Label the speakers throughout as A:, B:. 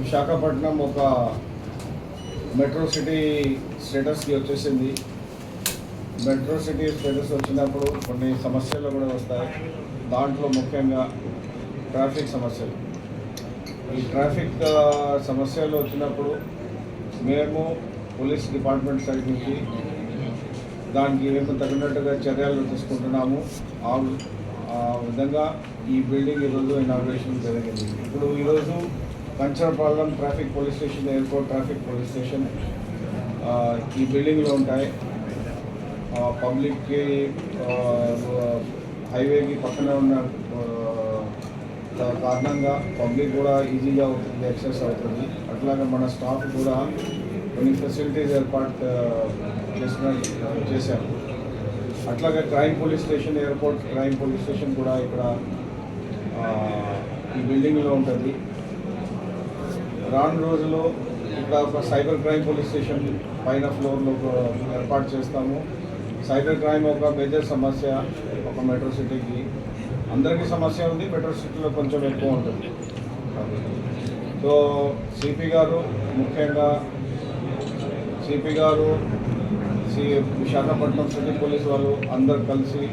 A: విశాఖపట్నం ఒక metro city స్టేటస్కి వచ్చేసింది. Metro city status వచ్చినప్పుడు కొన్ని సమస్యలు కూడా వస్తాయి. దాంట్లో ముఖ్యంగా ట్రాఫిక్ సమస్యలు. ఈ ట్రాఫిక్ సమస్యలు వచ్చినప్పుడు మేము పోలీస్ డిపార్ట్మెంట్ సైడ్ నుంచి దానికి ఏమో తగినట్టుగా చర్యలు తీసుకుంటున్నాము. ఆ విధంగా ఈ బిల్డింగ్ ఈరోజు ఇనాగ్రేషన్ జరిగింది. ఇప్పుడు ఈరోజు Kancharapalem traffic police station, airport traffic police station ఈ బిల్డింగ్లో ఉంటాయి. పబ్లిక్కి హైవేకి పక్కనే ఉన్న కారణంగా పబ్లిక్ కూడా ఈజీగా అవుతుంది, యాక్సెస్ అవుతుంది. అట్లాగే మన స్టాఫ్ కూడా కొన్ని ఫెసిలిటీస్ ఏర్పాటు చేశాము. అట్లాగే crime police station, airport crime police station కూడా ఇక్కడ ఈ బిల్డింగ్లో ఉంటుంది. రాను రోజుల్లో ఇక్కడ ఒక సైబర్ క్రైమ్ పోలీస్ స్టేషన్ పైన ఫ్లోర్లో ఏర్పాటు చేస్తాము. సైబర్ క్రైమ్ ఒక మేజర్ సమస్య ఒక మెట్రో సిటీకి. అందరికీ సమస్య ఉంది, మెట్రో సిటీలో కొంచెం ఎక్కువ ఉంటుంది. సో సిపి గారు, ముఖ్యంగా సిపి గారు, విశాఖపట్నం సిటీ పోలీస్ వాళ్ళు అందరు కలిసి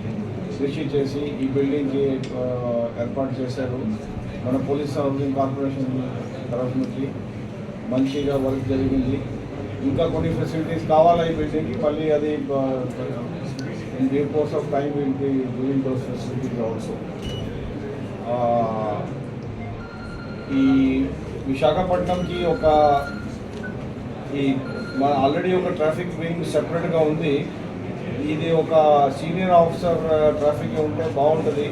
A: కృషి చేసి ఈ బిల్డింగ్కి ఏర్పాటు చేశారు. మన పోలీస్ హౌసింగ్ కార్పొరేషన్ తరఫు నుంచి మంచిగా వర్క్ జరిగింది. ఇంకా కొన్ని ఫెసిలిటీస్ కావాలా ఈ బిల్డింగ్కి, మళ్ళీ అది in due course of time will be doing those facilities also. ఈ విశాఖపట్నంకి మన ఆల్రెడీ ఒక ట్రాఫిక్ వింగ్ సెపరేట్గా ఉంది. ఇది ఒక సీనియర్ ఆఫీసర్ ట్రాఫిక్ ఉంటే బాగుంటుంది.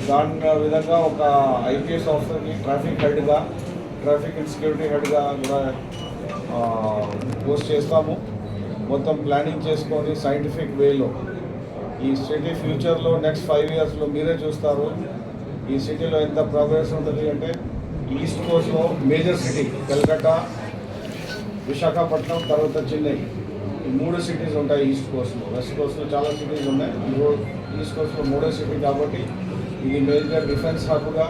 A: దాని విధంగా ఒక ఐపీఎస్ ఆఫీసర్కి ట్రాఫిక్ హెడ్గా, ట్రాఫిక్ అండ్ సెక్యూరిటీ హెడ్గా కూడా పోస్ట్ చేస్తాము. మొత్తం ప్లానింగ్ చేసుకొని సైంటిఫిక్ వేలో ఈ సిటీ ఫ్యూచర్లో నెక్స్ట్ 5 yearsలో మీరే చూస్తారు ఈ సిటీలో ఎంత ప్రోగ్రెస్ ఉంటుంది. అంటే ఈస్ట్ కోస్ట్లో మేజర్ సిటీ కలకత్తా, విశాఖపట్నం, తర్వాత చెన్నై, ఈ 3 సిటీస్ ఉంటాయి ఈస్ట్ కోస్ట్లో. వెస్ట్ కోస్ట్లో చాలా సిటీస్ ఉన్నాయి, ఈస్ట్ కోస్ట్లో 3వ సిటీ కాబట్టి ఇది మేజర్ డిఫెన్స్ హబ్గా,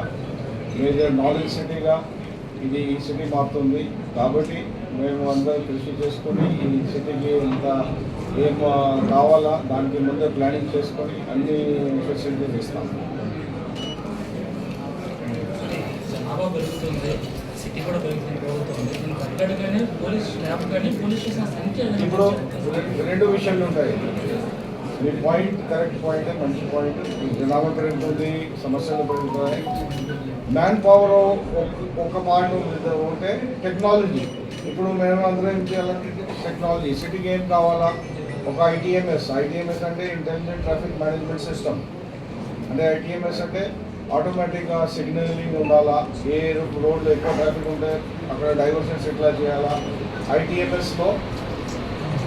A: మేజర్ నాలెడ్జ్ సిటీగా ఇది ఈ సిటీ మారుతుంది. కాబట్టి మేము అందరం కృషి చేసుకొని ఈ సిటీకి ఎంత ఏం కావాలా దానికి ముందే ప్లానింగ్ చేసుకొని అన్ని ఫెసిలిటీస్ ఇస్తాం. ఇప్పుడు 2 విషయాలు ఉంటాయి. మీ పాయింట్ కరెక్ట్ పాయింట్, మంచి పాయింట్. జనాభా పెరుగుతుంది, సమస్యలు పెరుగుతాయి. మ్యాన్ పవర్ ఒక పాయింట్ ఉంటే టెక్నాలజీ. ఇప్పుడు మేము అందరం ఏం చేయాలంటే టెక్నాలజీ. సిటీకి ఏం కావాలా? ఒక ఐటీఎంఎస్ అంటే ఇంటెలిజెంట్ ట్రాఫిక్ మేనేజ్మెంట్ సిస్టమ్. అంటే ఐటీఎంఎస్ అంటే ఆటోమేటిక్గా సిగ్నలింగ్ ఉండాలా, ఏ రోడ్లో ఎక్కువ ట్రాఫిక్ ఉంటే అక్కడ డైవర్షన్స్ ఎట్లా చేయాలా, ఐటీఎంఎస్లో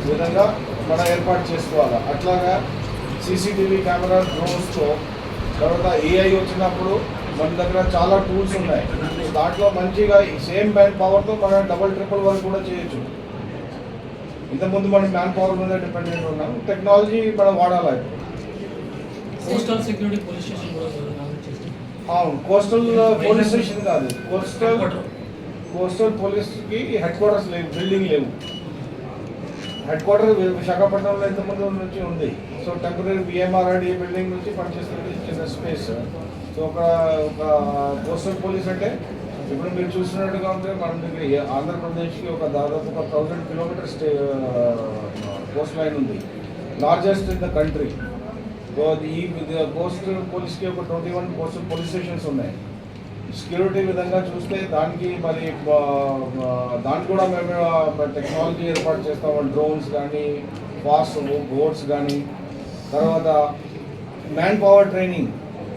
A: విధంగా మనం ఏర్పాటు చేసుకోవాలా. అట్లాగా సీసీటీవీ కెమెరా, డ్రోన్స్తో, తర్వాత ఏఐ వచ్చినప్పుడు మన దగ్గర చాలా టూల్స్ ఉన్నాయి. దాంట్లో మంచిగా ఈ సేమ్ మ్యాన్ పవర్తో మనం డబుల్ ట్రిపుల్ వర్క్ కూడా చేయొచ్చు. ఇంతకుముందు మనం మ్యాన్ పవర్ మీద డిపెండెంట్ ఉన్నాం, టెక్నాలజీ మనం వాడాలి.
B: కోస్టల్ సెక్యూరిటీ పోలీస్ స్టేషన్ కూడా
A: అవును, కోస్టల్ పోలీస్ స్టేషన్ కాదు, కోస్టల్ పోలీస్కి హెడ్ క్వార్టర్స్ లేవు, బిల్డింగ్ లేవు. హెడ్ క్వార్టర్ విశాఖపట్నంలో ఎంతమంది నుంచి ఉంది. సో టెంపరీ బిఎంఆర్ఆర్డీ బిల్డింగ్ నుంచి పనిచేస్తుంది, చిన్న స్పేస్. సో ఒక కోస్టల్ పోలీస్ అంటే ఇప్పుడు మీరు చూసినట్టుగా ఉంటే మన దగ్గర ఆంధ్రప్రదేశ్కి దాదాపు 1000 kilometers కోస్ట్ లైన్ ఉంది, largest in the country. So ఈ కోస్టల్ పోలీస్కి ఒక 21 కోస్టల్ పోలీస్ స్టేషన్స్ ఉన్నాయి. సెక్యూరిటీ విధంగా చూస్తే దానికి మరి దానికి కూడా మేము టెక్నాలజీ ఏర్పాటు చేస్తాము. డ్రోన్స్ కానీ, ఫాస్ట్ బోట్స్ కానీ, తర్వాత మ్యాన్ పవర్ ట్రైనింగ్.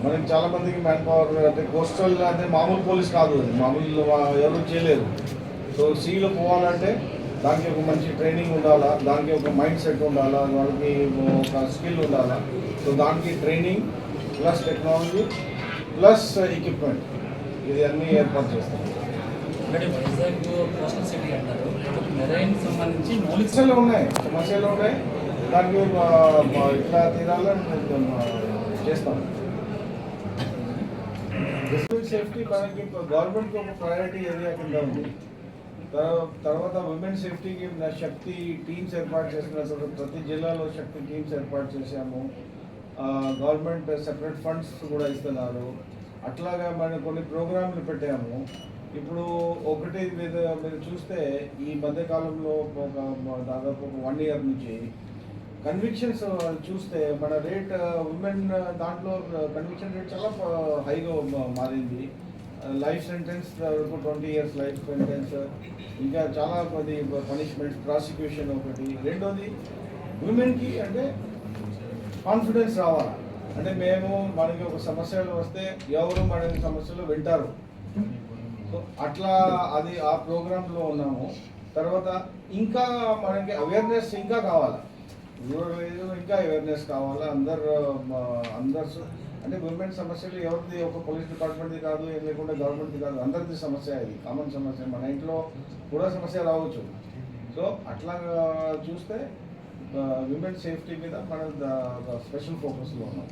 A: మనకి చాలామందికి మ్యాన్ పవర్ అంటే కోస్టల్ అంటే మామూలు పోలీస్ కాదు, అది మామూలు ఎవరు చేయలేరు. సో సీలో పోవాలంటే దానికి ఒక మంచి ట్రైనింగ్ ఉండాలా, దానికి ఒక మైండ్ సెట్ ఉండాలా, వాళ్ళకి ఒక స్కిల్ ఉండాలా. సో దానికి training plus technology plus equipment, ఇది అన్నీ ఏర్పాటు చేస్తాం. సమస్యలు ఉన్నాయి, దానికి ఇట్లా తీరాలని చేస్తాం. సేఫ్టీ మనకి గవర్నమెంట్కి ఒక ప్రయారిటీ ఏరియా కింద ఉంది. తర్వాత ఉమెన్ సేఫ్టీకి శక్తి టీమ్స్ ఏర్పాటు చేసిన ప్రతి జిల్లాలో శక్తి టీమ్స్ ఏర్పాటు చేశాము. గవర్నమెంట్ సెపరేట్ ఫండ్స్ కూడా ఇస్తున్నారు. అట్లాగా మనం కొన్ని ప్రోగ్రాంలు పెట్టాము. ఇప్పుడు ఒకటి మీరు చూస్తే ఈ మధ్యకాలంలో దాదాపు 1 year నుంచి కన్విక్షన్స్ చూస్తే మన రేట్ ఉమెన్ దాంట్లో కన్విక్షన్ రేట్ చాలా హైగా మారింది. Life sentence 20 years life sentence, ఇంకా చాలా కొద్ది పనిష్మెంట్స్, ప్రాసిక్యూషన్ ఒకటి. రెండోది ఉమెన్కి అంటే కాన్ఫిడెన్స్ రావాలి. అంటే మనకి ఒక సమస్యలు వస్తే ఎవరు మన సమస్యలు వింటారు. సో అట్లా అది ఆ ప్రోగ్రాంలో ఉన్నాము. తర్వాత ఇంకా మనకి అవేర్నెస్ ఇంకా కావాలి, ఇంకా అవేర్నెస్ కావాలా. అందరు అంటే ఉమెన్ సమస్యలు ఎవరిది ఒక పోలీస్ డిపార్ట్మెంట్ది కాదు, ఏం లేకుండా గవర్నమెంట్ది కాదు, అందరిది సమస్య. ఇది కామన్ సమస్య. మన ఇంట్లో కూడా సమస్య రావచ్చు. సో అట్లా చూస్తే విమెన్ సేఫ్టీ మీద మన స్పెషల్ ఫోకస్లో ఉన్నాం.